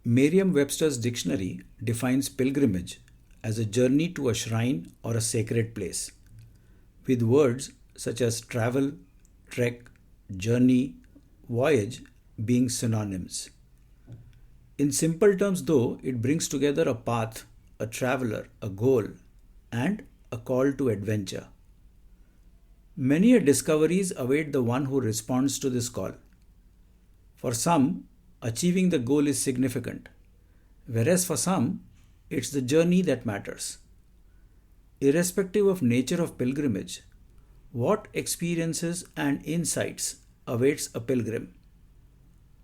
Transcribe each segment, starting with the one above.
Merriam-Webster's dictionary defines pilgrimage as a journey to a shrine or a sacred place, with words such as travel, trek, journey, voyage being synonyms. In simple terms, though, it brings together a path, a traveler, a goal, and a call to adventure. Many discoveries await the one who responds to this call. For some, achieving the goal is significant, whereas for some, it's the journey that matters. Irrespective of nature of pilgrimage, what experiences and insights awaits a pilgrim?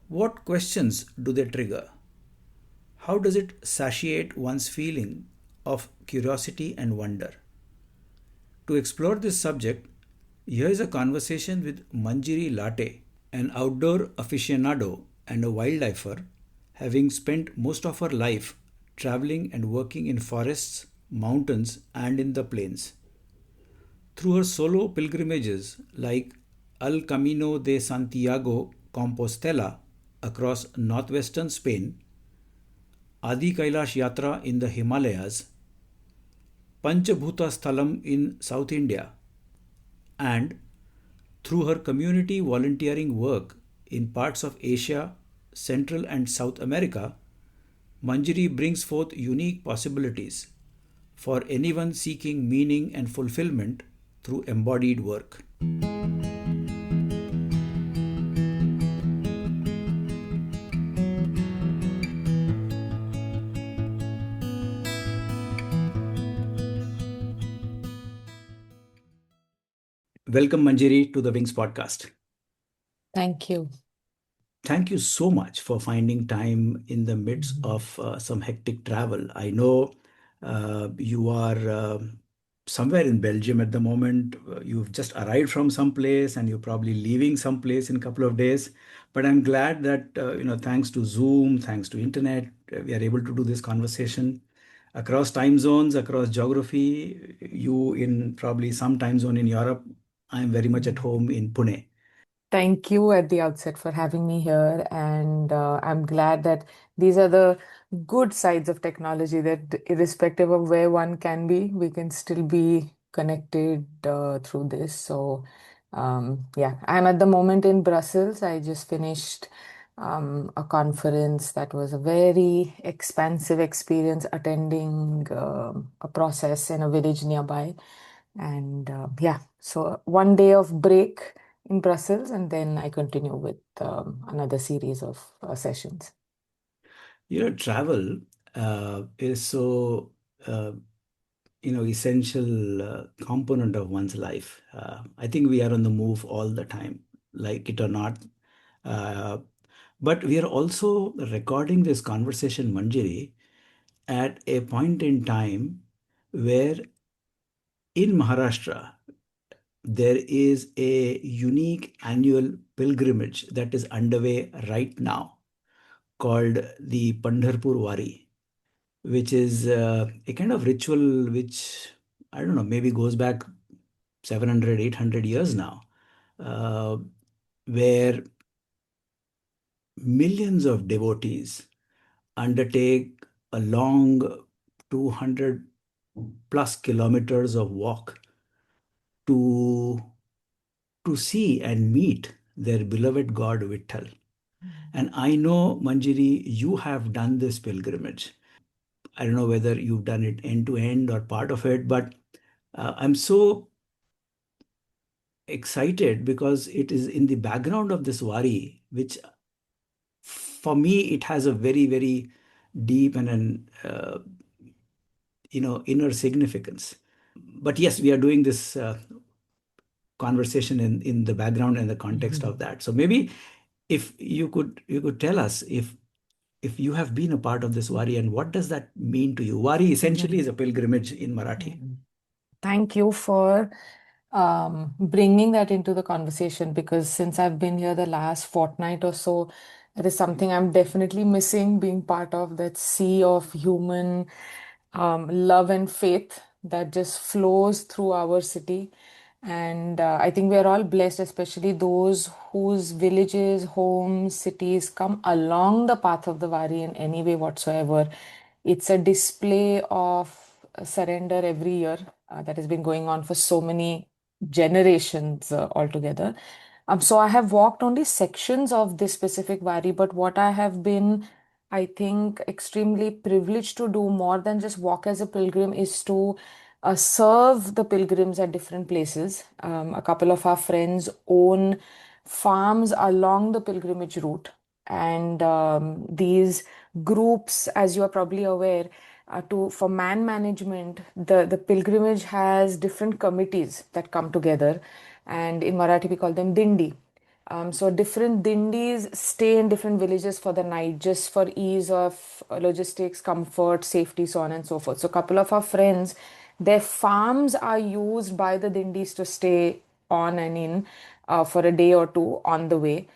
What questions do they trigger? How does it satiate one's feeling of curiosity and wonder? To explore this subject, here is a conversation with Manjiri Latte, an outdoor aficionado and a wildlifer, having spent most of her life traveling and working in forests, mountains, and in the plains. Through her solo pilgrimages like El Camino de Santiago Compostela across northwestern Spain, Adi Kailash Yatra in the Himalayas, Panchabhuta Sthalam in South India, and through her community volunteering work in parts of Asia, Central and South America, Manjari brings forth unique possibilities for anyone seeking meaning and fulfillment through embodied work. Welcome, Manjari, to the Wings podcast. Thank you. Thank you so much for finding time in the midst of some hectic travel. I know you are somewhere in Belgium at the moment. You've just arrived from some place and you're probably leaving some place in a couple of days. But I'm glad that, thanks to Zoom, thanks to internet, we are able to do this conversation across time zones, across geography. You in probably some time zone in Europe. I'm very much at home in Pune. Thank you at the outset for having me here. And I'm glad that these are the good sides of technology, that irrespective of where one can be, we can still be connected through this. So, yeah, I'm at the moment in Brussels. I just finished a conference that was a very expansive experience, attending a process in a village nearby. And yeah, so one day of break in Brussels, and then I continue with another series of sessions. Travel is so essential component of one's life. I think we are on the move all the time, like it or not. Uh, but we are also recording this conversation, Manjiri, at a point in time where in Maharashtra there is a unique annual pilgrimage that is underway right now called the Pandharpur Wari, which is a kind of ritual which, I don't know, maybe goes back 700, 800 years now, uh, where millions of devotees undertake a long 200 plus kilometers of walk to see and meet their beloved God Vitthal. And I know, Manjiri, you have done this pilgrimage. I don't know whether you've done it end to end or part of it, but I'm so excited because it is in the background of this Wari, which for me, it has a very, very deep and an, inner significance. But yes, we are doing this conversation in the background and the context of that. So maybe if you could tell us if you have been a part of this Wari and what does that mean to you? Wari essentially is a pilgrimage in Marathi. Thank you for bringing that into the conversation, because since I've been here the last fortnight or so, it is something I'm definitely missing, being part of that sea of human love and faith that just flows through our city. And I think we are all blessed, especially those whose villages, homes, cities come along the path of the Wari in any way whatsoever. It's a display of surrender every year that has been going on for so many generations altogether. So I have walked only sections of this specific Wari, but what I have been, I think, extremely privileged to do more than just walk as a pilgrim is to serve the pilgrims at different places. A couple of our friends own farms along the pilgrimage route. And these groups, as you are probably aware, for man management, the pilgrimage has different committees that come together. And in Marathi, we call them dindi. So different dindis stay in different villages for the night, just for ease of logistics, comfort, safety, so on and so forth. So a couple of our friends, their farms are used by the dindis to stay on and in for a day or two on the way.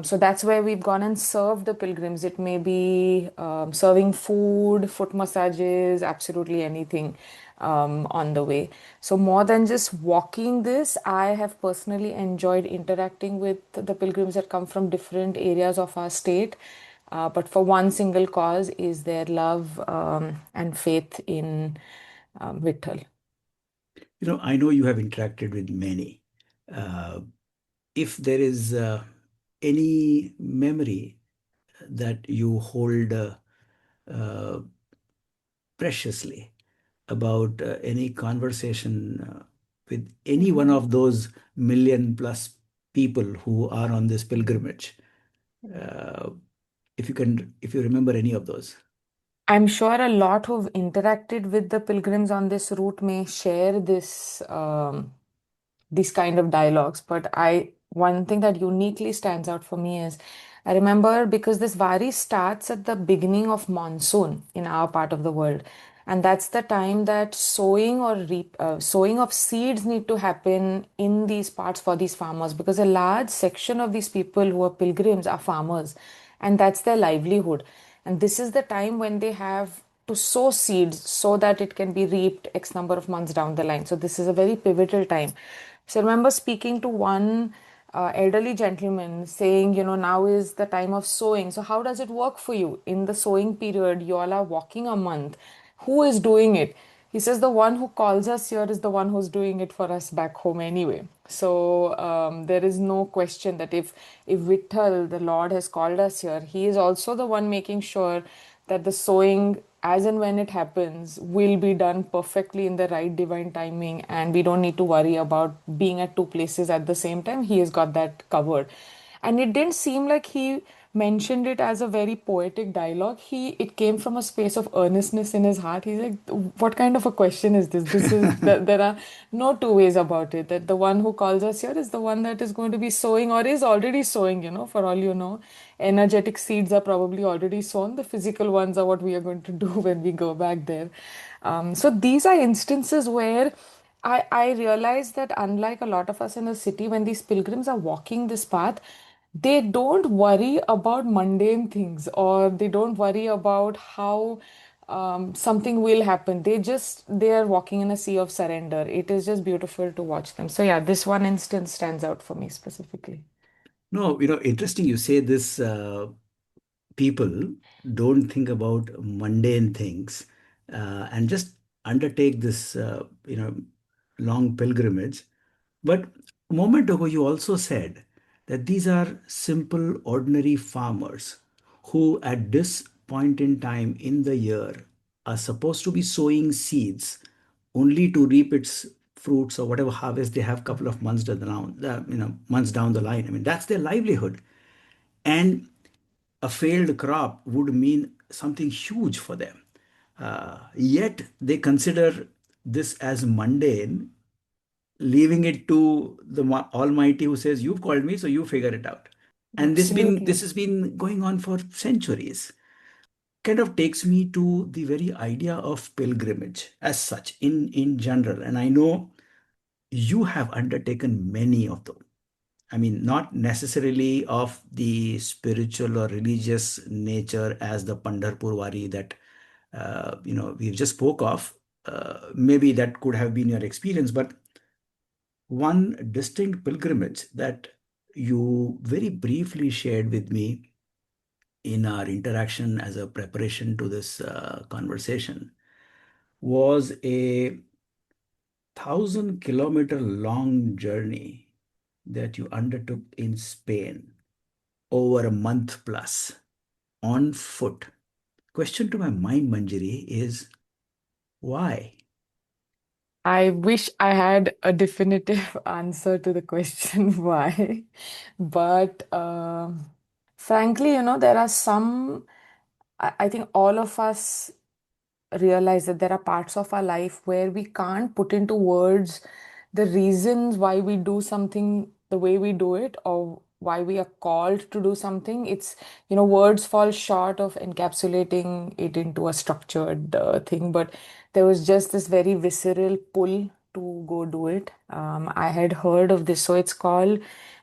So that's where we've gone and served the pilgrims. It may be serving food, foot massages, absolutely anything on the way. So, more than just walking this, I have personally enjoyed interacting with the pilgrims that come from different areas of our state. But for one single cause is their love and faith in Vitthal. I know you have interacted with many. Uh, if there is any memory that you hold uh, preciously about any conversation with any one Mhm. of those million plus people who are on this pilgrimage, uh, if you remember any of those. I'm sure a lot who've interacted with the pilgrims on this route may share these kind of dialogues. But one thing that uniquely stands out for me is I remember because this Wari starts at the beginning of monsoon in our part of the world. And that's the time that sowing of seeds need to happen in these parts for these farmers because a large section of these people who are pilgrims are farmers and that's their livelihood. And this is the time when they have to sow seeds so that it can be reaped X number of months down the line. So this is a very pivotal time. So I remember speaking to one elderly gentleman saying, now is the time of sowing. So how does it work for you? In the sowing period, you all are walking a month. Who is doing it? He says the one who calls us here is the one who's doing it for us back home anyway. So there is no question that if Vitthal, the Lord, has called us here, He is also the one making sure that the sowing, as and when it happens, will be done perfectly in the right divine timing, and we don't need to worry about being at two places at the same time. He has got that covered. And it didn't seem like he mentioned it as a very poetic dialogue. It came from a space of earnestness in his heart. He's like, what kind of a question is this? There are no two ways about it. That the one who calls us here is the one that is going to be sowing or is already sowing, for all you know. Energetic seeds are probably already sown. The physical ones are what we are going to do when we go back there. So these are instances where I realize that unlike a lot of us in the city, when these pilgrims are walking this path, they don't worry about mundane things or they don't worry about how something will happen. They are walking in a sea of surrender. It is just beautiful to watch them. So yeah, this one instance stands out for me specifically. No, interesting you say this. People don't think about mundane things and just undertake this, long pilgrimage. But a moment ago, you also said that these are simple, ordinary farmers who, at this point in time in the year, are supposed to be sowing seeds only to reap its fruits or whatever harvest they have couple of months months down the line. I mean, that's their livelihood. And a failed crop would mean something huge for them. Yet they consider this as mundane, leaving it to the Almighty who says, "You've called me, so you figure it out." And this Absolutely. has been going on for centuries. Kind of takes me to the very idea of pilgrimage as such in general. And I know you have undertaken many of them. I mean, not necessarily of the spiritual or religious nature as the Pandharpur Wari that we've just spoke of. Maybe that could have been your experience, but one distinct pilgrimage that you very briefly shared with me in our interaction as a preparation to this conversation was a 1,000-kilometer long journey that you undertook in Spain over a month plus on foot. Question to my mind, Manjari, is why? I wish I had a definitive answer to the question why. But frankly, there are some, I think all of us realize that there are parts of our life where we can't put into words the reasons why we do something the way we do it or why we are called to do something. Words fall short of encapsulating it into a structured thing, but there was just this very visceral pull to go do it. I had heard of this, so it's called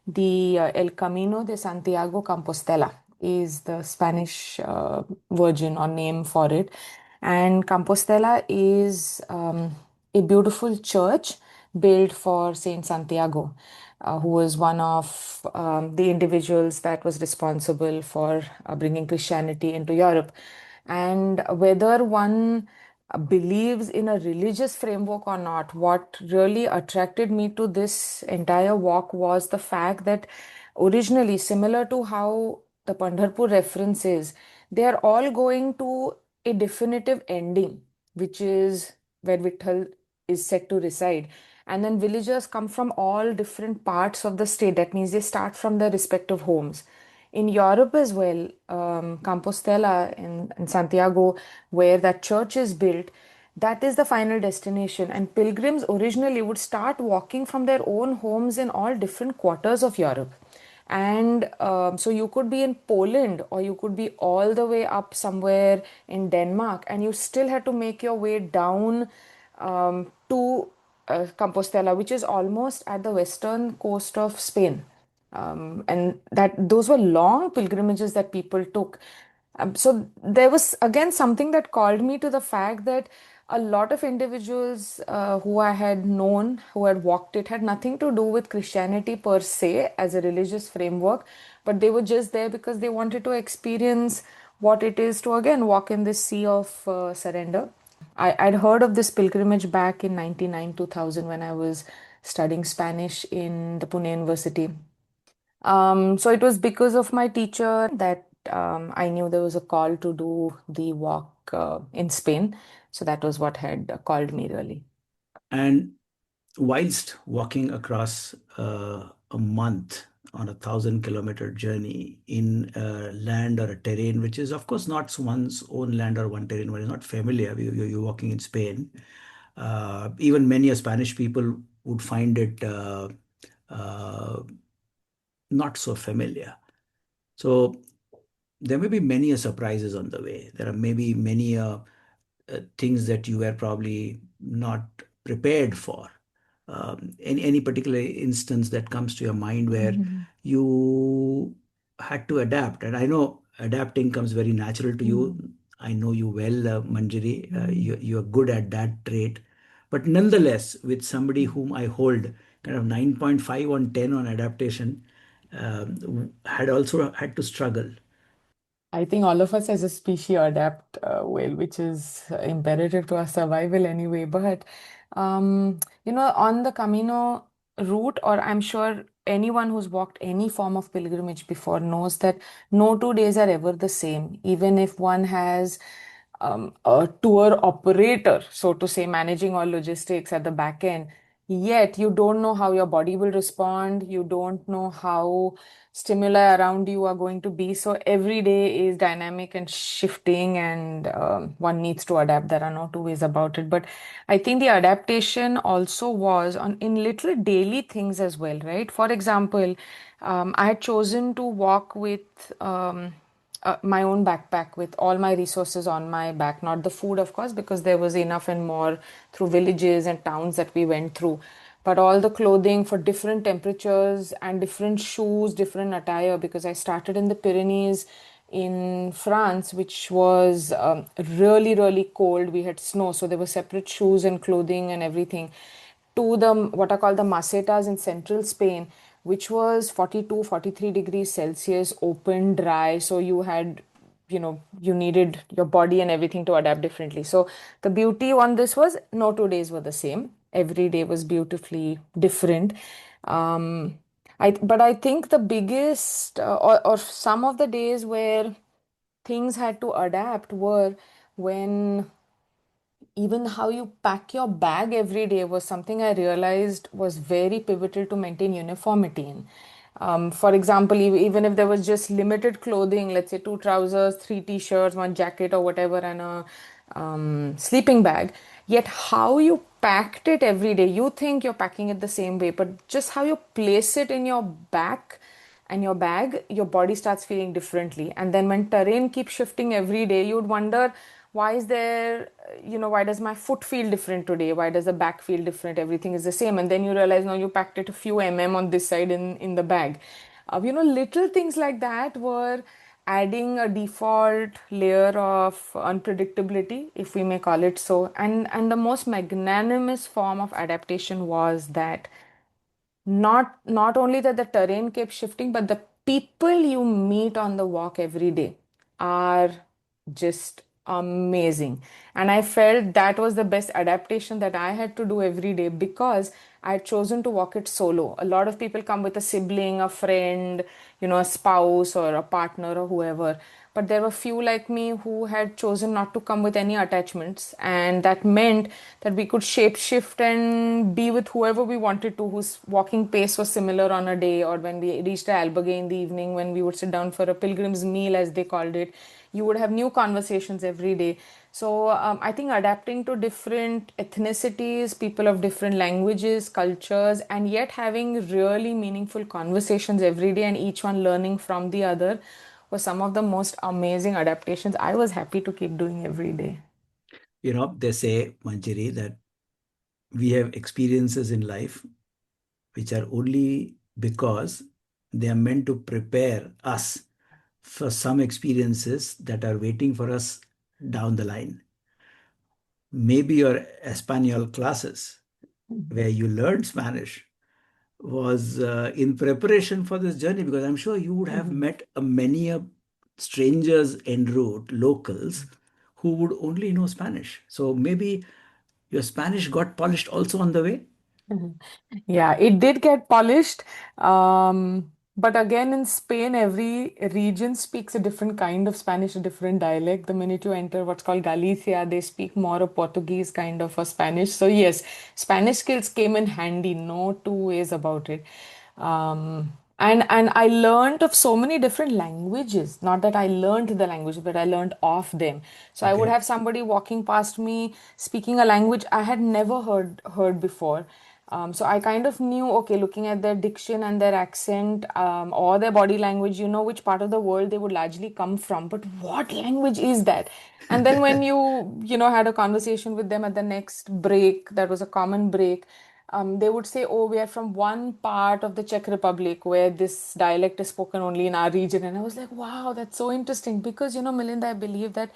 the El Camino de Santiago Compostela is the Spanish version or name for it. And Compostela is a beautiful church built for Saint Santiago, who was one of the individuals that was responsible for bringing Christianity into Europe. And whether one believes in a religious framework or not, what really attracted me to this entire walk was the fact that originally, similar to how the Pandharpur reference is, they are all going to a definitive ending, which is where Vitthal is set to reside. And then villagers come from all different parts of the state. That means they start from their respective homes. In Europe as well, Compostela in Santiago, where that church is built, that is the final destination. And pilgrims originally would start walking from their own homes in all different quarters of Europe. And so you could be in Poland or you could be all the way up somewhere in Denmark, and you still had to make your way down to Compostela, which is almost at the western coast of Spain. And that those were long pilgrimages that people took. So there was again something that called me to the fact that a lot of individuals who I had known who had walked it had nothing to do with Christianity per se as a religious framework, but they were just there because they wanted to experience what it is to again walk in this sea of surrender. I'd heard of this pilgrimage back in 99, 2000 when I was studying Spanish in the Pune University. So it was because of my teacher that I knew there was a call to do the walk in Spain. So that was what had called me really. And whilst walking across a month on a 1,000-kilometer journey in a land or a terrain which is of course not one's own land or one terrain one is not familiar, you're walking in Spain. Even many Spanish people would find it uh, not so familiar. So there may be many surprises on the way. There are maybe many things that you were probably not prepared for. Any particular instance that comes to your mind where Mhm. you had to adapt? And I know adapting comes very natural to you. Mhm. I know you well, Manjari. Mhm. You are good at that trait. But nonetheless, with somebody whom I hold kind of 9.5 on 10 on adaptation, had also had to struggle. I think all of us as a species adapt well, which is imperative to our survival anyway. But, on the Camino route, or I'm sure anyone who's walked any form of pilgrimage before knows that no 2 days are ever the same, even if one has a tour operator, so to say, managing all logistics at the back end. Yet you don't know how your body will respond. You don't know how stimuli around you are going to be. So every day is dynamic and shifting, and one needs to adapt. There are no two ways about it. But I think the adaptation also was on in little daily things as well, right? For example, I had chosen to walk with my own backpack with all my resources on my back, not the food, of course, because there was enough and more through villages and towns that we went through, but all the clothing for different temperatures and different shoes, different attire, because I started in the Pyrenees in France, which was really, really cold. We had snow, so there were separate shoes and clothing and everything. to the what are called the masetas in central Spain, which was 42, 43 degrees Celsius, open, dry. So you had, you needed your body and everything to adapt differently. So the beauty on this was no 2 days were the same. Every day was beautifully different. Um, but I think the biggest, or some of the days where things had to adapt were when even how you pack your bag every day was something I realized was very pivotal to maintain uniformity in. For example, even if there was just limited clothing, let's say two trousers, three t-shirts, one jacket or whatever, and a sleeping bag, yet how you packed it every day, you think you're packing it the same way, but just how you place it in your back and your bag, your body starts feeling differently. And then when terrain keeps shifting every day, you'd wonder why is there, why does my foot feel different today? Why does the back feel different? Everything is the same. And then you realize now you packed it a few on this side in the bag. Little things like that were adding a default layer of unpredictability, if we may call it so. And the most magnanimous form of adaptation was that not only that the terrain kept shifting, but the people you meet on the walk every day are just amazing. And I felt that was the best adaptation that I had to do every day because I had chosen to walk it solo. A lot of people come with a sibling, a friend, a spouse or a partner or whoever. But there were few like me who had chosen not to come with any attachments, and that meant that we could shape shift and be with whoever we wanted to, whose walking pace was similar on a day, or when we reached Alberghe in the evening, when we would sit down for a pilgrim's meal, as they called it, you would have new conversations every day. So I think adapting to different ethnicities, people of different languages, cultures, and yet having really meaningful conversations every day and each one learning from the other was some of the most amazing adaptations I was happy to keep doing every day. They say, Manjiri, that we have experiences in life which are only because they are meant to prepare us for some experiences that are waiting for us down the line. Maybe your Espanol classes, where you learned Spanish, was in preparation for this journey, because I'm sure you would have Mhm. met many strangers en route, locals, who would only know Spanish. So maybe your Spanish got polished also on the way. Mhm. Yeah, it did get polished. But again, in Spain, every region speaks a different kind of Spanish, a different dialect. The minute you enter what's called Galicia, they speak more a Portuguese kind of a Spanish. So yes, Spanish skills came in handy, no two ways about it. And I learned of so many different languages. Not that I learned the language, but I learned of them. So I would Okay. have somebody walking past me speaking a language I had never heard before. So I kind of knew, okay, looking at their diction and their accent, or their body language, you know which part of the world they would largely come from. But what language is that? And then when had a conversation with them at the next break, that was a common break, they would say, oh, we are from one part of the Czech Republic where this dialect is spoken only in our region. And I was like, wow, that's so interesting. Because, Melinda, I believe that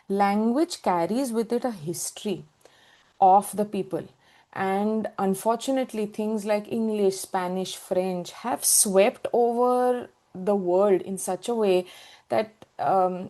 language carries with it a history of the people. And unfortunately, things like English, Spanish, French have swept over the world in such a way that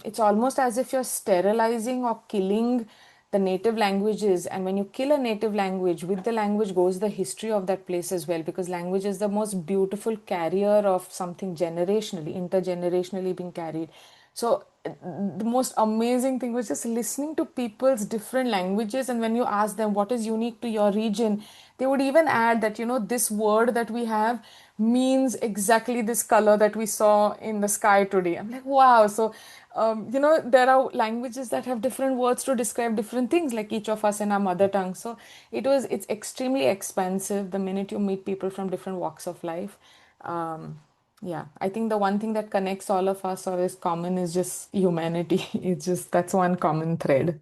it's almost as if you're sterilizing or killing the native languages. And when you kill a native language, with the language goes the history of that place as well, because language is the most beautiful carrier of something generationally, intergenerationally being carried. So the most amazing thing was just listening to people's different languages. And when you ask them what is unique to your region, they would even add that, this word that we have means exactly this color that we saw in the sky today. I'm like, wow. So, there are languages that have different words to describe different things, like each of us in our mother tongue. So it's extremely expansive the minute you meet people from different walks of life. Um, yeah, I think the one thing that connects all of us or is common is just humanity. It's just that's one common thread.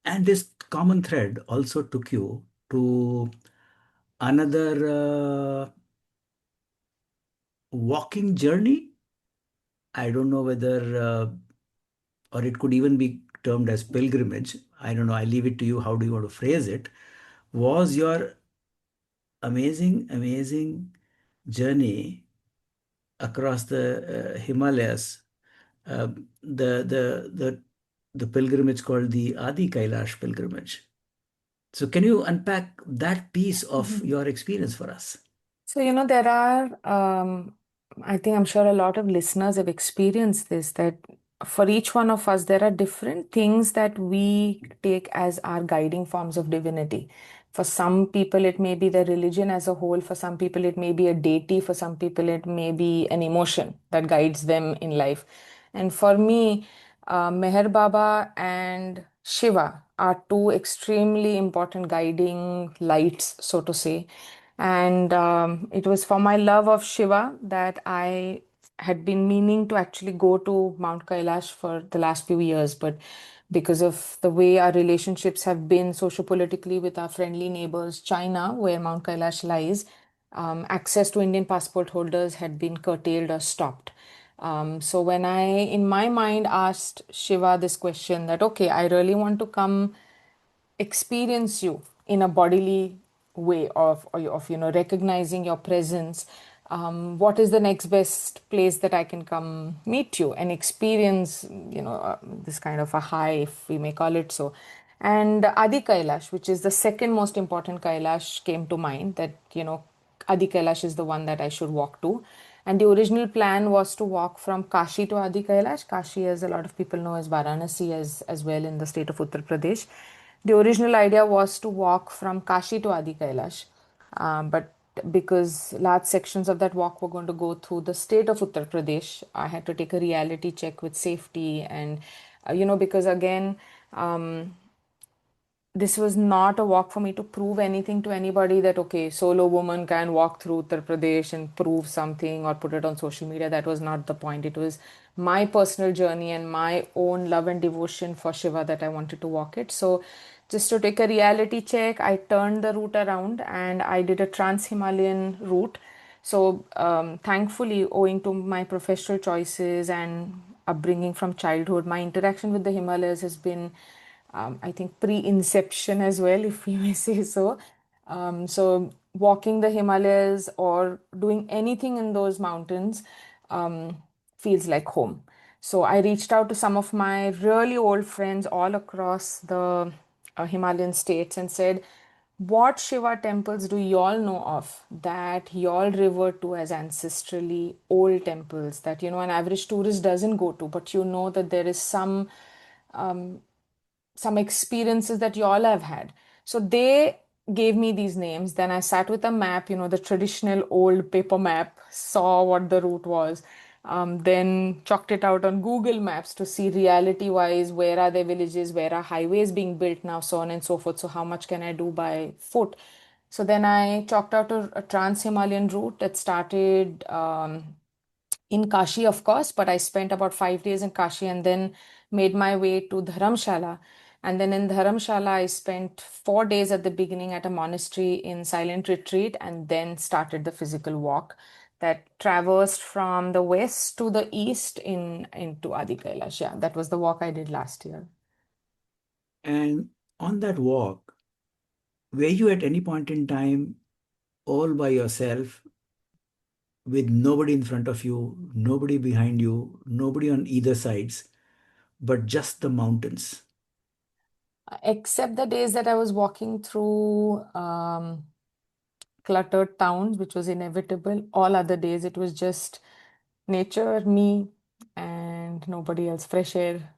And this common thread also took you to another walking journey. I don't know whether, or it could even be termed as pilgrimage. I don't know. I leave it to you. How do you want to phrase it? Was your amazing, amazing journey across the Himalayas. The pilgrimage called the Adi Kailash pilgrimage. So, can you unpack that piece of Mhm. your experience for us? So, there are, I think I'm sure a lot of listeners have experienced this, that for each one of us, there are different things that we take as our guiding forms of divinity. For some people, it may be the religion as a whole. For some people, it may be a deity. For some people, it may be an emotion that guides them in life. And for me, Meher Baba and Shiva are two extremely important guiding lights, so to say. And it was for my love of Shiva that I had been meaning to actually go to Mount Kailash for the last few years. But because of the way our relationships have been sociopolitically with our friendly neighbors, China, where Mount Kailash lies, access to Indian passport holders had been curtailed or stopped. So when I, in my mind, asked Shiva this question that, okay, I really want to come experience you in a bodily way of recognizing your presence. What is the next best place that I can come meet you and experience this kind of a high, if we may call it so. And Adi Kailash, which is the second most important Kailash, came to mind, that Adi Kailash is the one that I should walk to. And the original plan was to walk from Kashi to Adi Kailash. Kashi, as a lot of people know, is Varanasi as well in the state of Uttar Pradesh. The original idea was to walk from Kashi to Adi Kailash, but because large sections of that walk were going to go through the state of Uttar Pradesh, I had to take a reality check with safety and, because again, this was not a walk for me to prove anything to anybody that, okay, solo woman can walk through Uttar Pradesh and prove something or put it on social media. That was not the point. It was my personal journey and my own love and devotion for Shiva that I wanted to walk it. So, just to take a reality check, I turned the route around and I did a trans Himalayan route. So, thankfully, owing to my professional choices and upbringing from childhood, my interaction with the Himalayas has been, I think, pre-inception as well, if we may say so. So walking the Himalayas or doing anything in those mountains um, feels like home. So I reached out to some of my really old friends all across the Himalayan states and said, what Shiva temples do y'all know of that y'all revert to as ancestrally old temples that, an average tourist doesn't go to, but that there is some experiences that you all have had. So they gave me these names. Then I sat with a map, the traditional old paper map, saw what the route was, then chalked it out on Google Maps to see reality wise where are the villages, where are highways being built now, so on and so forth. So, how much can I do by foot? So, then I chalked out a trans Himalayan route that started. In Kashi, of course, but I spent about 5 days in Kashi and then made my way to Dharamshala. And then in Dharamshala, I spent 4 days at the beginning at a monastery in silent retreat and then started the physical walk that traversed from the west to the east into Adi Kailash. Yeah, that was the walk I did last year. And on that walk, were you at any point in time all by yourself with nobody in front of you, nobody behind you, nobody on either sides, but just the mountains? Except the days that I was walking through cluttered towns, which was inevitable. All other days, it was just nature, me, and nobody else, fresh air.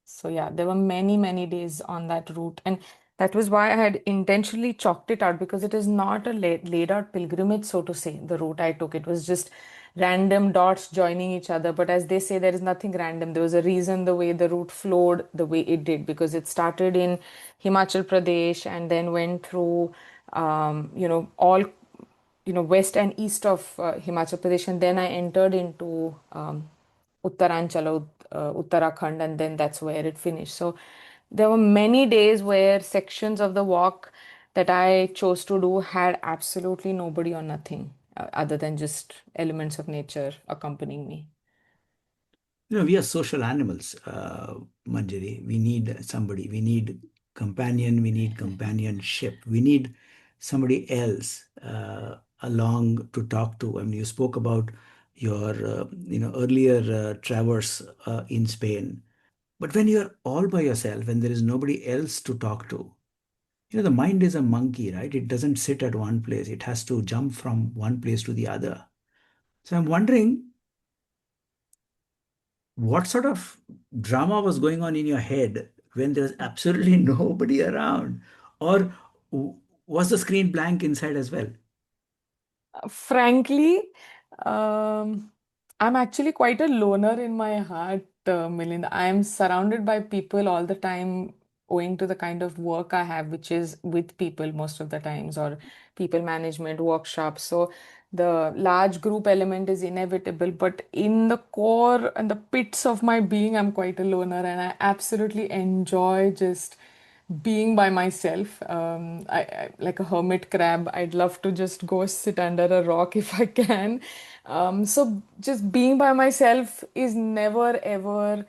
So, yeah, there were many, many days on that route. And that was why I had intentionally chalked it out because it is not a laid out pilgrimage, so to say, the route I took. It was just random dots joining each other. But as they say, there is nothing random. There was a reason the way the route flowed the way it did because it started in Himachal Pradesh and then went through, all west and east of Himachal Pradesh, and then I entered into Uttaranchal, Uttarakhand, and then that's where it finished. So there were many days where sections of the walk that I chose to do had absolutely nobody or nothing other than just elements of nature accompanying me. We are social animals, Manjari. We need somebody. We need companion. We need companionship. We need somebody else along to talk to. I mean, you spoke about your earlier traverse in Spain, but when you're all by yourself and there is nobody else to talk to, the mind is a monkey, right? It doesn't sit at one place. It has to jump from one place to the other. So I'm wondering what sort of drama was going on in your head when there's absolutely nobody around? Or was the screen blank inside as well? Frankly, I'm actually quite a loner in my heart, Milind. I'm surrounded by people all the time, owing to the kind of work I have, which is with people most of the times, or people management workshops. So the large group element is inevitable, but in the core and the pits of my being, I'm quite a loner, and I absolutely enjoy just being by myself. I like a hermit crab. I'd love to just go sit under a rock if I can. So just being by myself is never ever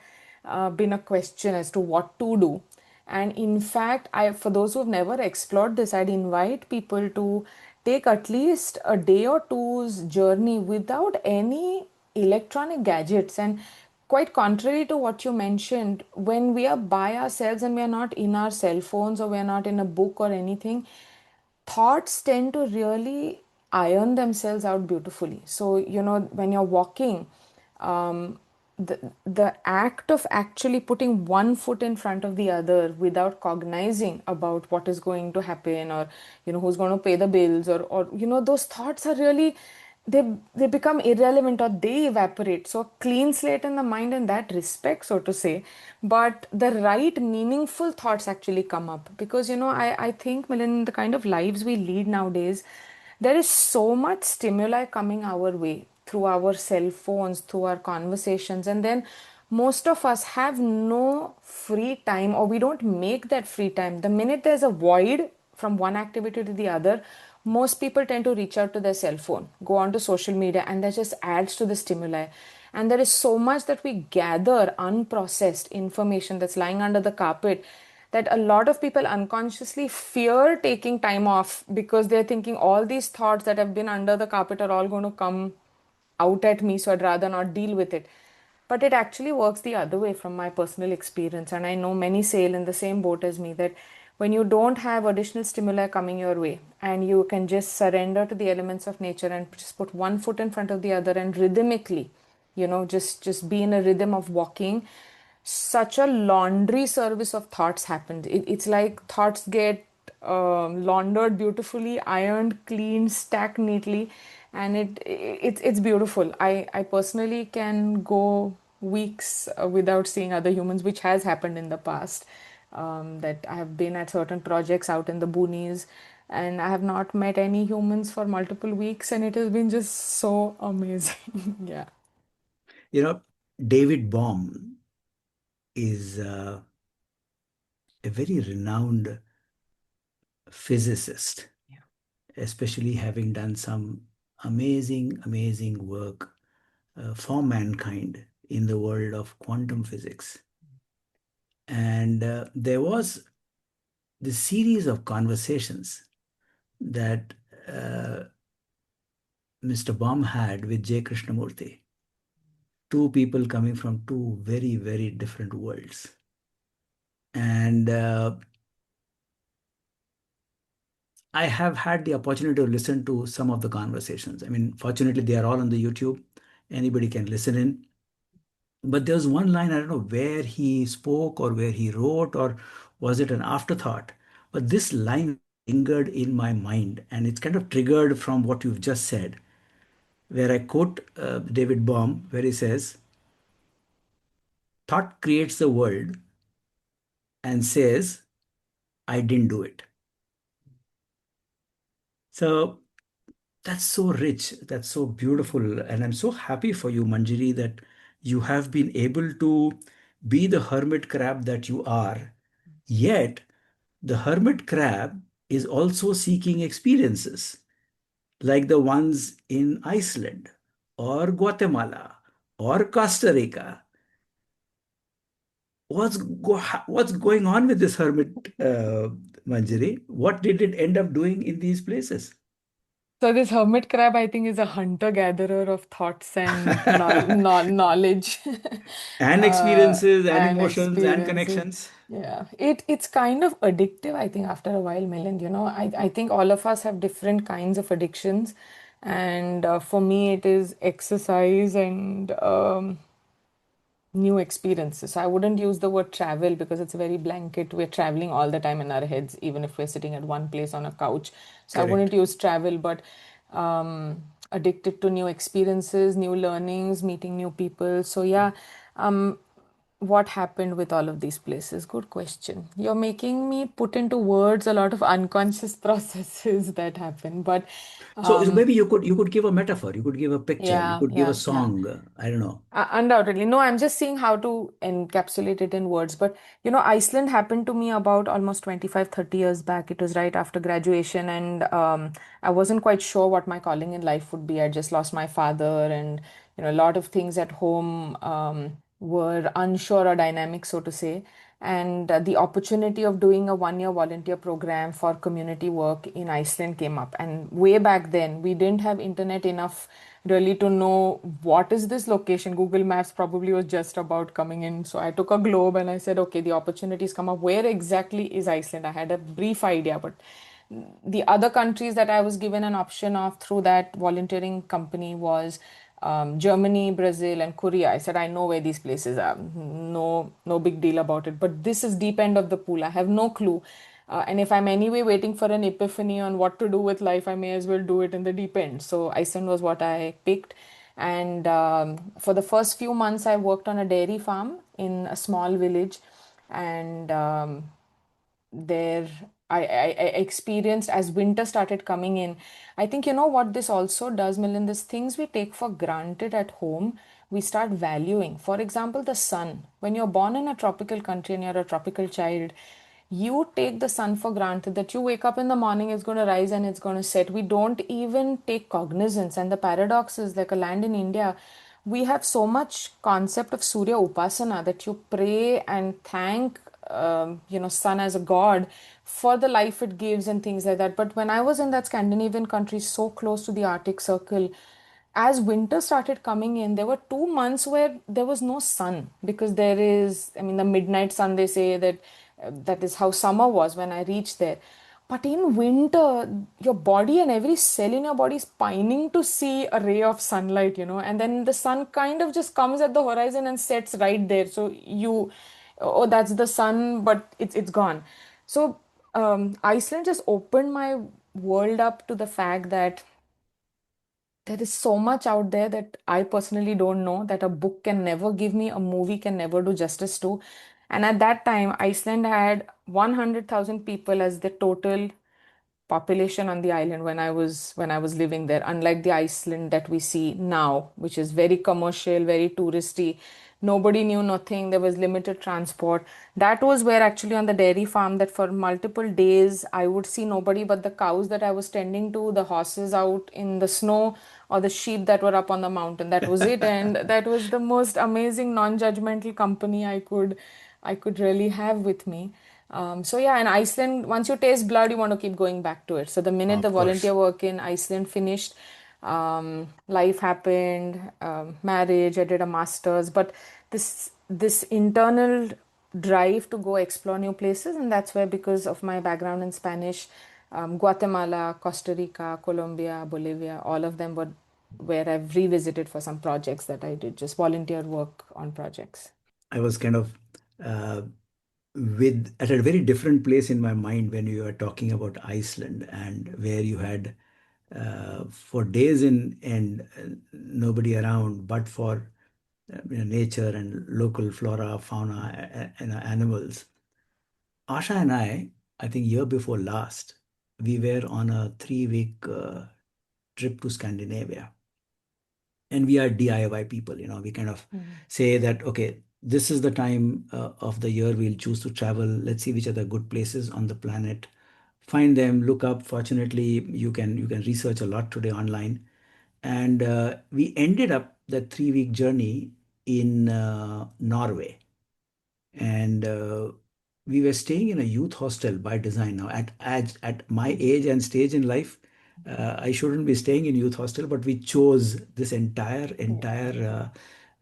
been a question as to what to do. And in fact, for those who've never explored this, I'd invite people to take at least a day or two's journey without any electronic gadgets. And quite contrary to what you mentioned, when we are by ourselves and we are not in our cell phones or we are not in a book or anything, thoughts tend to really iron themselves out beautifully. So, when you're walking, the act of actually putting one foot in front of the other without cognizing about what is going to happen, or who's going to pay the bills, or those thoughts are really, they become irrelevant or they evaporate. So clean slate in the mind in that respect, so to say. But the right meaningful thoughts actually come up, because I think, Milan, the kind of lives we lead nowadays, there is so much stimuli coming our way through our cell phones, through our conversations, and then most of us have no free time, or we don't make that free time. The minute there's a void from one activity to the other, most people tend to reach out to their cell phone, go on to social media, and that just adds to the stimuli. And there is so much that we gather unprocessed information that's lying under the carpet, that a lot of people unconsciously fear taking time off, because they're thinking all these thoughts that have been under the carpet are all going to come out at me, so I'd rather not deal with it. But it actually works the other way from my personal experience. And I know many sail in the same boat as me, that when you don't have additional stimuli coming your way and you can just surrender to the elements of nature and just put one foot in front of the other and rhythmically, just be in a rhythm of walking, such a laundry service of thoughts happens. It's like thoughts get laundered beautifully, ironed, cleaned, stacked neatly, and it's beautiful. I personally can go weeks without seeing other humans, which has happened in the past. That I have been at certain projects out in the boonies, and I have not met any humans for multiple weeks, and it has been just so amazing. Yeah. You know, David Bohm is a very renowned physicist, especially having done some amazing, amazing work for mankind in the world of quantum physics. And there was this series of conversations that Mr. Baum had with J. Krishnamurti, two people coming from two very, very different worlds. And I have had the opportunity to listen to some of the conversations. I mean, fortunately, they are all on the YouTube. Anybody can listen in. But there was one line, I don't know where he spoke or where he wrote, or was it an afterthought? But this line lingered in my mind, and it's kind of triggered from what you've just said, where I quote David Bohm, where he says, thought creates the world and says, I didn't do it. So that's so rich, that's so beautiful. And I'm so happy for you, Manjiri, that you have been able to be the hermit crab that you are. Yet, the hermit crab is also seeking experiences like the ones in Iceland, or Guatemala, or Costa Rica. what's going on with this hermit, Manjari? What did it end up doing in these places? So this hermit crab, I think, is a hunter-gatherer of thoughts and knowledge And experiences and and emotions and experiences. connections. Yeah, it's kind of addictive, I think, after a while, Milind. I think all of us have different kinds of addictions, and for me, it is exercise and new experiences. So I wouldn't use the word travel because it's a very blanket. We're traveling all the time in our heads, even if we're sitting at one place on a couch. So I wouldn't Correct. use travel, but addicted to new experiences, new learnings, meeting new people. So yeah, um, what happened with all of these places? Good question. You're making me put into words a lot of unconscious processes that happen. But So um, maybe you could give a metaphor, you could give a picture, you yeah, could give a yeah, yeah. song. I don't know. Undoubtedly. No, I'm just seeing how to encapsulate it in words. But, Iceland happened to me about almost 25, 30 years back. It was right after graduation, and I wasn't quite sure what my calling in life would be. I just lost my father, and, a lot of things at home were unsure or dynamic, so to say. And the opportunity of doing a 1 year volunteer program for community work in Iceland came up. And way back then, we didn't have internet enough really to know what is this location. Google Maps probably was just about coming in. So I took a globe and I said, okay, the opportunities come up. Where exactly is Iceland? I had a brief idea, but the other countries that I was given an option of through that volunteering company was Germany, Brazil, and Korea. I said, I know where these places are. No, no big deal about it. But this is deep end of the pool. I have no clue. And if I'm anyway waiting for an epiphany on what to do with life, I may as well do it in the deep end. So Iceland was what I picked. And for the first few months, I worked on a dairy farm in a small village. And there I experienced as winter started coming in. I think you know what this also does, Milind, is things we take for granted at home, we start valuing. For example, the sun. When you're born in a tropical country and you're a tropical child, you take the sun for granted that you wake up in the morning, it's going to rise and it's going to set. We don't even take cognizance. And the paradox is like a land in India, we have so much concept of Surya Upasana that you pray and thank sun as a god for the life it gives and things like that. But when I was in that Scandinavian country so close to the Arctic Circle, as winter started coming in, there were 2 months where there was no sun because there is, I mean, the midnight sun, they say that that is how summer was when I reached there. But in winter, your body and every cell in your body is pining to see a ray of sunlight, and then the sun kind of just comes at the horizon and sets right there. So oh, that's the sun, but it's gone. So Iceland just opened my world up to the fact that there is so much out there that I personally don't know that a book can never give me, a movie can never do justice to. And at that time, Iceland had 100,000 people as the total population on the island when I was living there, unlike the Iceland that we see now, which is very commercial, very touristy. Nobody knew nothing. There was limited transport. That was where actually on the dairy farm that for multiple days I would see nobody but the cows that I was tending to, the horses out in the snow, or the sheep that were up on the mountain. That was it. And that was the most amazing non-judgmental company I could really have with me. So yeah, in Iceland, once you taste blood, you want to keep going back to it. So the minute the Of course. volunteer work in Iceland finished, life happened, marriage. I did a master's, but this internal drive to go explore new places, and that's where, because of my background in Spanish, Guatemala, Costa Rica, Colombia, Bolivia, all of them were where I've revisited for some projects that I did, just volunteer work on projects. I was kind of uh, with at a very different place in my mind when you were talking about Iceland, and where you had for days in and nobody around but for nature and local flora, fauna, and animals. Asha and I think year before last, we were on a 3 week trip to Scandinavia, and we are DIY people. We kind of Mm. say that, okay, this is the time of the year we'll choose to travel. Let's see which are the good places on the planet. Find them, look up. Fortunately, you can research a lot today online, and we ended up that 3 week journey in Norway. And we were staying in a youth hostel by design. Now, at my age and stage in life, I shouldn't be staying in youth hostel, but we chose this entire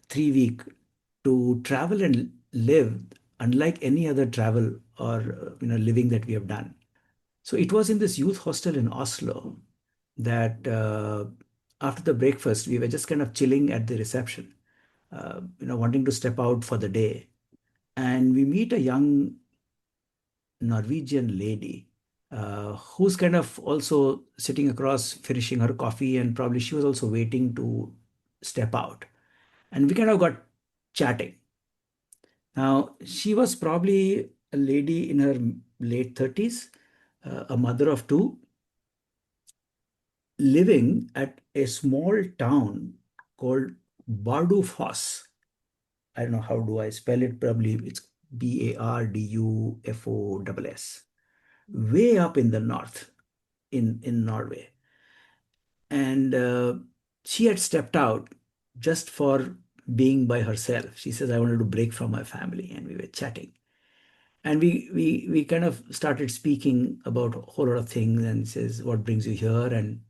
3 week to travel and live unlike any other travel or living that we have done. So it was in this youth hostel in Oslo that after the breakfast we were just kind of chilling at the reception, wanting to step out for the day, and we meet a young Norwegian lady who's kind of also sitting across, finishing her coffee, and probably she was also waiting to step out. And we kind of got chatting. Now, she was probably a lady in her late 30s, a mother of two, living at a small town called Bardufoss. I don't know how do I spell it. Probably it's Bardufoss, way up in the north in Norway. And she had stepped out just for being by herself. She says, I wanted to break from my family, and we were chatting. And we kind of started speaking about a whole lot of things, and says, what brings you here? And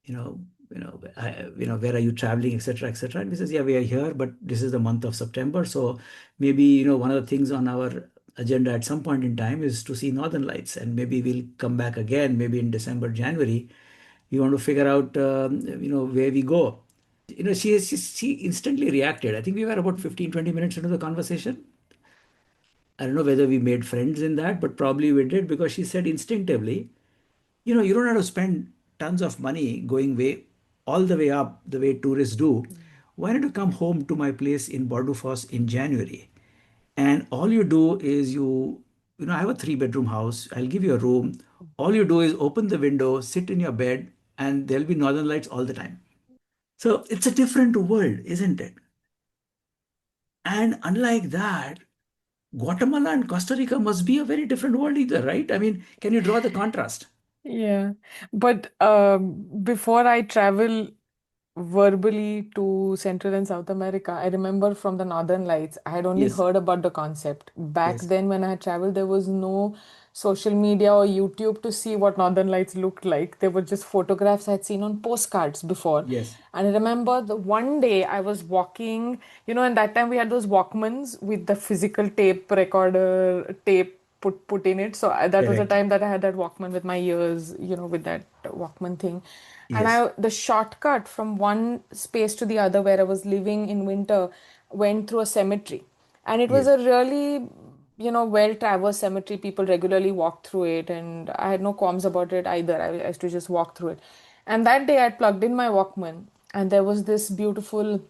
you know, where are you traveling, etc., etc. And we says, yeah, we are here, but this is the month of September, so maybe one of the things on our agenda at some point in time is to see Northern Lights, and maybe we'll come back again, maybe in December, January. We want to figure out, where we go. She instantly reacted. I think we were about 15, 20 minutes into the conversation. I don't know whether we made friends in that, but probably we did, because she said instinctively, you don't have to spend tons of money going way all the way up the way tourists do. Why don't you come home to my place in Bardufoss in January? And all you do is I have a 3 bedroom house. I'll give you a room. All you do is open the window, sit in your bed, and there'll be Northern Lights all the time. So it's a different world, isn't it? And unlike that, Guatemala and Costa Rica must be a very different world either, right? I mean, can you draw the contrast? Yeah. But before I travel verbally to Central and South America, I remember from the Northern Lights, I had only Yes, heard about the concept. Back yes, then, when I had traveled, there was no social media or YouTube to see what Northern Lights looked like. They were just photographs I had seen on postcards before. yes, And I remember the one day I was walking, and that time we had those Walkmans with the physical tape recorder tape put in it. So that was the correct. time that I had that Walkman with my ears, with that Walkman thing. And Yes, the shortcut from one space to the other where I was living in winter went through a cemetery. And it was yes, a really, well-traversed cemetery. People regularly walk through it, and I had no qualms about it either. I used to just walk through it. And that day I plugged in my Walkman, and there was this beautiful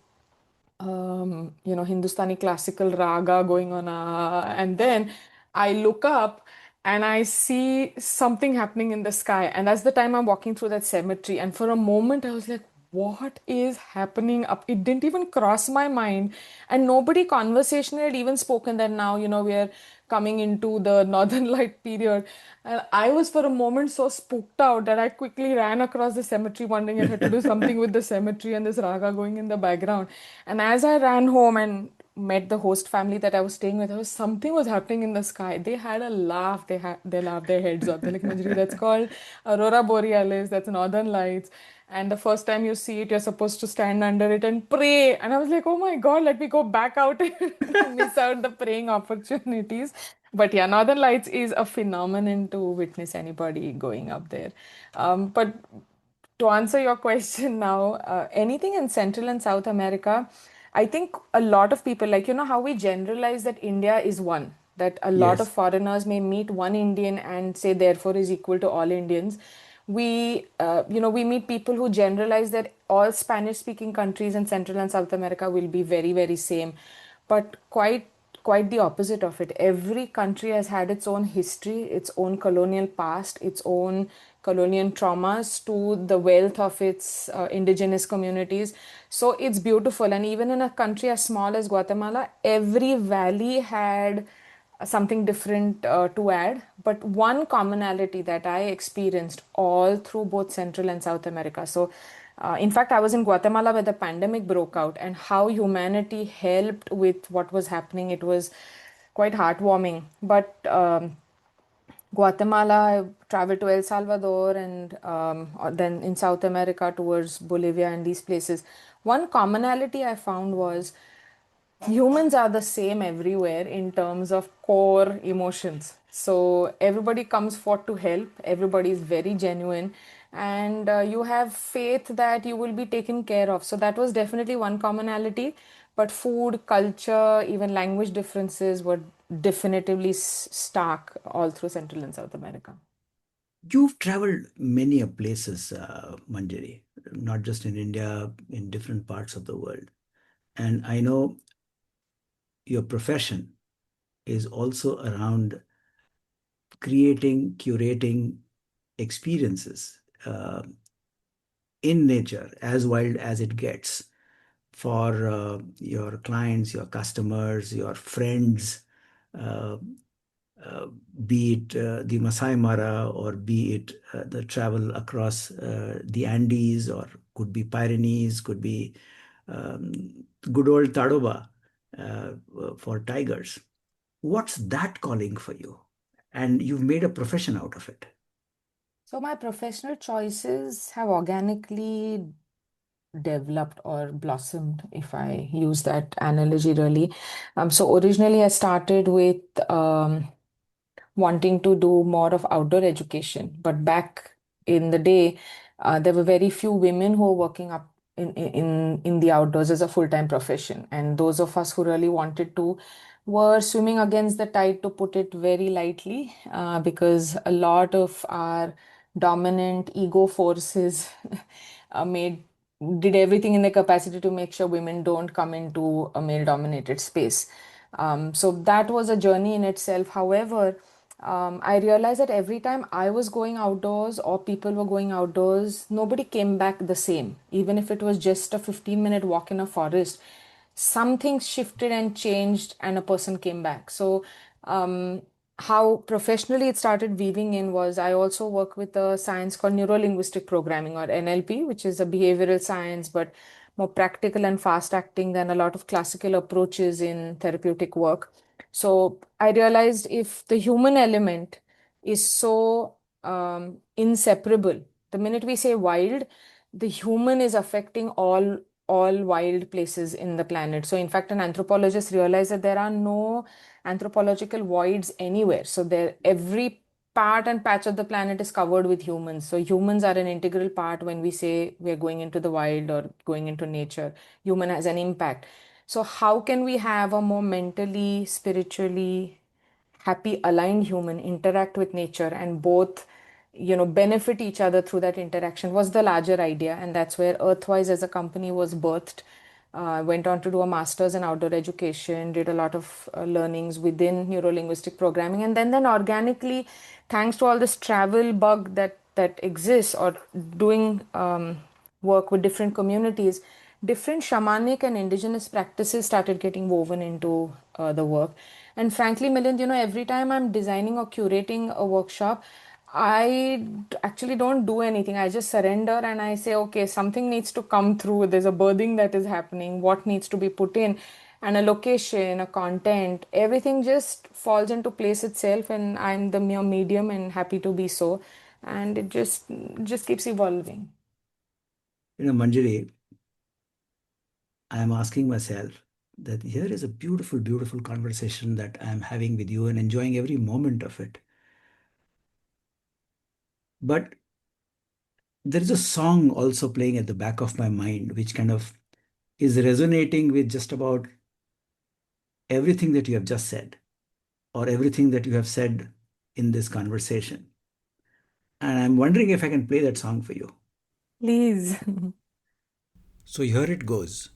Hindustani classical raga going on. And then I look up and I see something happening in the sky. And that's the time I'm walking through that cemetery. And for a moment, I was like, what is happening up? It didn't even cross my mind. And nobody conversationally had even spoken that now, we are coming into the Northern Light period. And I was for a moment so spooked out that I quickly ran across the cemetery, wondering if I had to do something with the cemetery and this raga going in the background. And as I ran home and met the host family that I was staying with, something was happening in the sky. They had a laugh. They laughed their heads off. They're like, Manjari, that's called Aurora Borealis. That's Northern Lights. And the first time you see it, you're supposed to stand under it and pray. And I was like, oh my God, let me go back out and miss out the praying opportunities. But yeah, Northern Lights is a phenomenon to witness anybody going up there. But to answer your question now, anything in Central and South America, I think a lot of people, like, how we generalize that India is one, that a lot of yes, foreigners may meet one Indian and say, therefore, is equal to all Indians. We meet people who generalize that all Spanish speaking countries in Central and South America will be very, very same. But quite the opposite of it. Every country has had its own history, its own colonial past, its own colonial traumas to the wealth of its indigenous communities. So it's beautiful. And even in a country as small as Guatemala, every valley had something different to add. But one commonality that I experienced all through both Central and South America. So, in fact, I was in Guatemala when the pandemic broke out, and how humanity helped with what was happening. It was quite heartwarming. But Guatemala, I traveled to El Salvador, and then in South America towards Bolivia and these places. One commonality I found was humans are the same everywhere in terms of core emotions. So everybody comes forth to help, everybody is very genuine, and you have faith that you will be taken care of. So that was definitely one commonality. But food, culture, even language differences were definitively stark all through Central and South America. You've traveled many a places, Manjari, not just in India, in different parts of the world. And I know your profession is also around creating, curating experiences in nature, as wild as it gets, for your clients, your customers, your friends, uh, uh, be it the Masai Mara, or be it the travel across the Andes, or could be Pyrenees, could be um, good old Tadoba uh, for tigers. What's that calling for you? And you've made a profession out of it. So my professional choices have organically developed or blossomed, if I use that analogy really. So originally I started with wanting to do more of outdoor education. But back in the day, there were very few women who were working up in the outdoors as a full-time profession. And those of us who really wanted to were swimming against the tide, to put it very lightly, because a lot of our dominant ego forces made did everything in their capacity to make sure women don't come into a male-dominated space. So that was a journey in itself. However, I realized that every time I was going outdoors or people were going outdoors, nobody came back the same. Even if it was just a 15-minute walk in a forest, something shifted and changed, and a person came back. So, how professionally it started weaving in was I also work with a science called neuro linguistic programming, or NLP, which is a behavioral science, but more practical and fast acting than a lot of classical approaches in therapeutic work. So I realized if the human element is so inseparable, the minute we say wild, the human is affecting all wild places in the planet. So in fact, an anthropologist realized that there are no anthropological voids anywhere. So there every part and patch of the planet is covered with humans. So humans are an integral part when we say we're going into the wild or going into nature. Human has an impact. So, how can we have a more mentally, spiritually happy, aligned human interact with nature and both, benefit each other through that interaction was the larger idea. And that's where Earthwise as a company was birthed. Went on to do a master's in outdoor education, did a lot of learnings within neuro-linguistic programming, and then organically, thanks to all this travel bug that exists, or doing work with different communities, different shamanic and indigenous practices started getting woven into the work. And frankly, Milind, every time I'm designing or curating a workshop, actually don't do anything. I just surrender and I say, okay, something needs to come through. There's a birthing that is happening. What needs to be put in? And a location, a content, everything just falls into place itself. And I'm the mere medium and happy to be so. And it just keeps evolving. Manjari, I am asking myself that here is a beautiful, beautiful conversation that I am having with you and enjoying every moment of it. But there is a song also playing at the back of my mind, which kind of is resonating with just about everything that you have just said, or everything that you have said in this conversation. And I'm wondering if I can play that song for you. Please. So here it goes.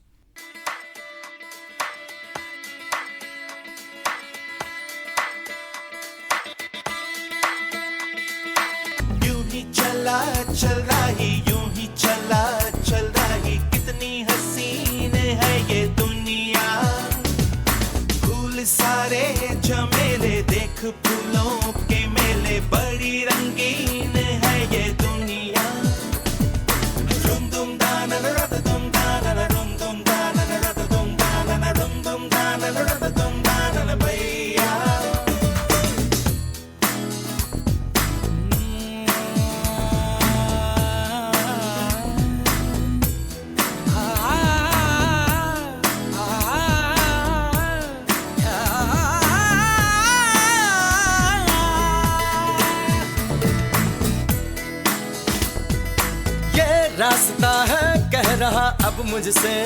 यूं ही चला चल रही यूं ही चला चल रही कितनी हसीन है ये दुनिया फूल सारे झमेले देख फूलों के मेले बड़ी रंगीन है ये दुनिया रुम दुम दाना रत दुम दाना रुम दुम दाना रत दुम दाना रुम दुम दाना रत दुम दाना भैया अब मुझसे,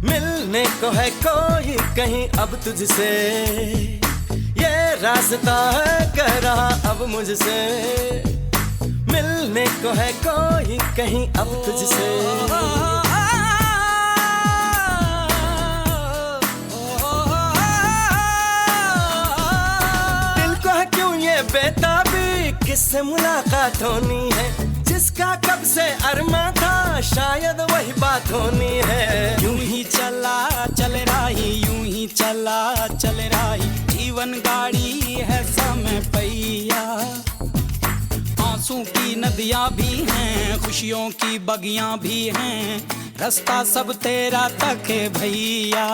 मिलने को है कोई कहीं अब तुझसे, ये रास्ता है कह रहा अब मुझसे, मिलने को है कोई कहीं अब तुझसे। दिल को है क्यों ये बेताबी, किससे मुलाकात होनी है, जिसका कब से अरमा था शायद वही बात होनी है। यूं ही चला चल रही, यूं ही चला चल रही, जीवन गाड़ी है समय पहिया, आंसू की नदियां भी हैं, खुशियों की बगियां भी हैं, रास्ता सब तेरा तक है भैया।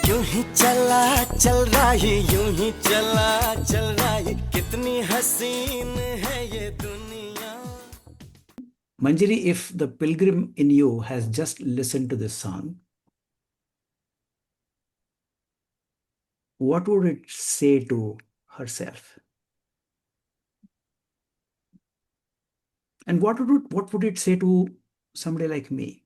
यूं ही चला चल रही, यूं ही चला चल रही, कितनी हसीन है ये दुनिया। Manjari, if the pilgrim in you has just listened to this song, what would it say to herself? And what would it say to somebody like me?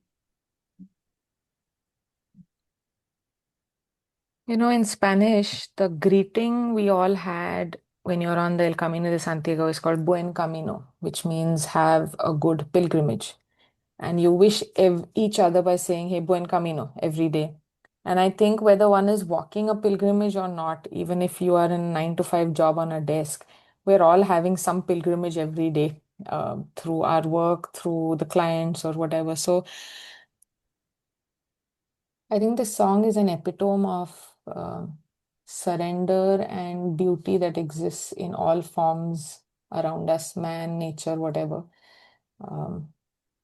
You know, in Spanish, the greeting we all had when you're on the El Camino de Santiago is called Buen Camino, which means have a good pilgrimage. And you wish each other by saying, hey, Buen Camino every day. And I think whether one is walking a pilgrimage or not, even if you are in a 9 to 5 job on a desk, we're all having some pilgrimage every day through our work, through the clients or whatever. So I think the song is an epitome of surrender and beauty that exists in all forms around us, man, nature, whatever.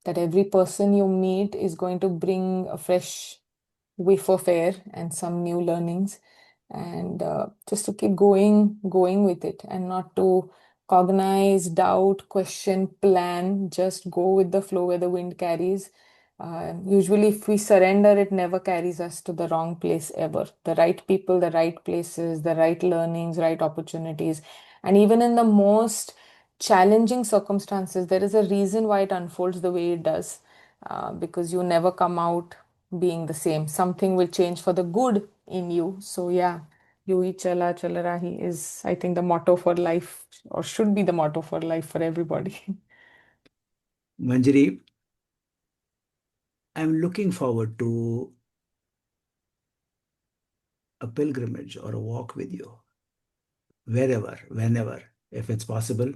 That every person you meet is going to bring a fresh whiff of air and some new learnings, and just to keep going with it, and not to cognize, doubt, question, plan, just go with the flow where the wind carries. Usually, if we surrender, it never carries us to the wrong place ever. The right people, the right places, the right learnings, right opportunities. And even in the most challenging circumstances, there is a reason why it unfolds the way it does, because you never come out being the same. Something will change for the good in you. So, yeah, yu hi chala chal rahi is, I think, the motto for life, or should be the motto for life for everybody. Manjari, I'm looking forward to a pilgrimage or a walk with you, wherever, whenever, if it's possible.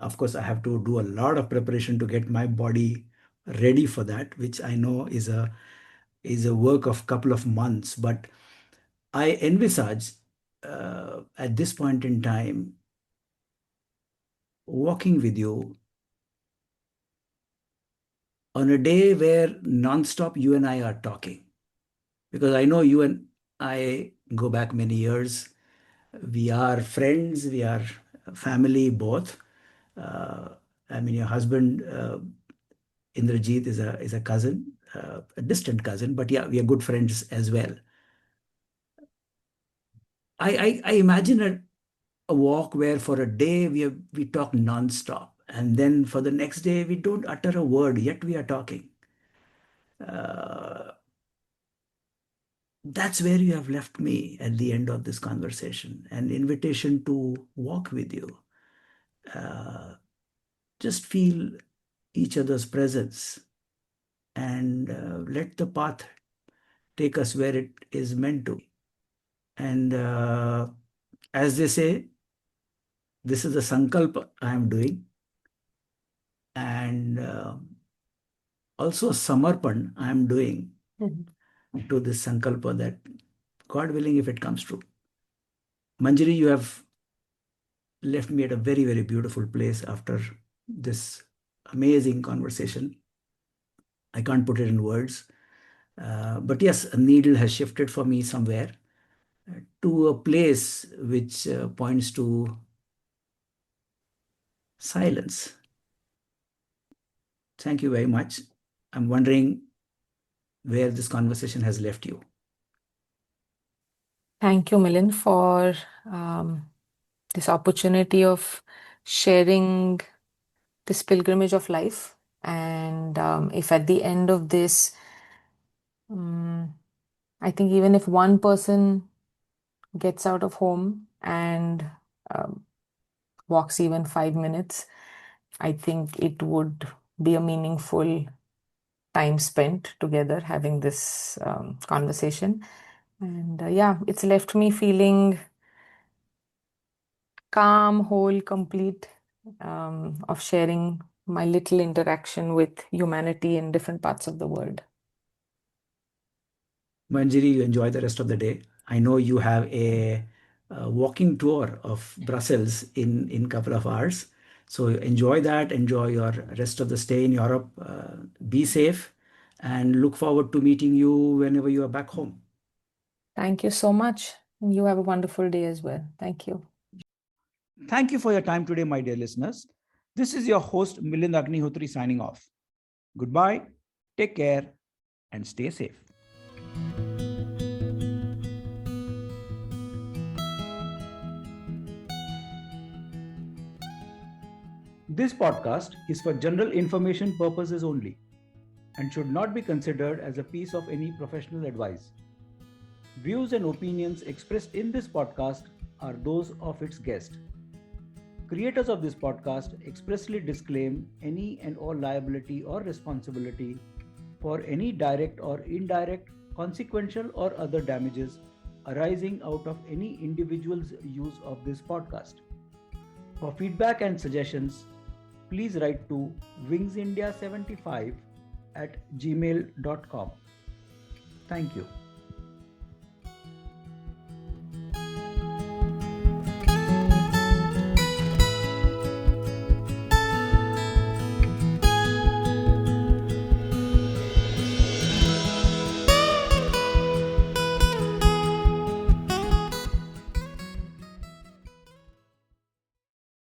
Of course, I have to do a lot of preparation to get my body ready for that, which I know is a work of couple of months. But I envisage at this point in time walking with you on a day where nonstop you and I are talking, because I know you and I go back many years. We are friends, we are family both. Uh, I mean, your husband Indrajit is a cousin, a distant cousin, but yeah, we are good friends as well. I imagine a walk where for a day we talk non-stop, and then for the next day we don't utter a word, yet we are talking. Uh, that's where you have left me at the end of this conversation, an invitation to walk with you. Uh, just feel each other's presence and let the path take us where it is meant to. And as they say, this is a sankalp I am doing, and also samarpan I am doing Mhm. to this sankalpa, that God willing, if it comes true. Manjari, you have left me at a very, very beautiful place after this amazing conversation. I can't put it in words. But yes, a needle has shifted for me somewhere to a place which points to silence. Thank you very much. I'm wondering where this conversation has left you. Thank you, Milind, for um, this opportunity of sharing this pilgrimage of life. And if at the end of this, I think even if one person gets out of home and um, walks even 5 minutes, I think it would be a meaningful time spent together having this conversation. And yeah, it's left me feeling calm, whole, complete of sharing my little interaction with humanity in different parts of the world. Manjiri, you enjoy the rest of the day. I know you have a walking tour of Brussels in couple of hours. So enjoy that. Enjoy your rest of the stay in Europe. Be safe, and look forward to meeting you whenever you are back home. Thank you so much. And you have a wonderful day as well. Thank you. Thank you for your time today, my dear listeners. This is your host, Milind Agnihotri, signing off. Goodbye, take care, and stay safe. This podcast is for general information purposes only and should not be considered as a piece of any professional advice. Views and opinions expressed in this podcast are those of its guest. Creators of this podcast expressly disclaim any and all liability or responsibility for any direct or indirect, consequential or other damages arising out of any individual's use of this podcast. For feedback and suggestions, please write to wingsindia75@gmail.com. Thank you.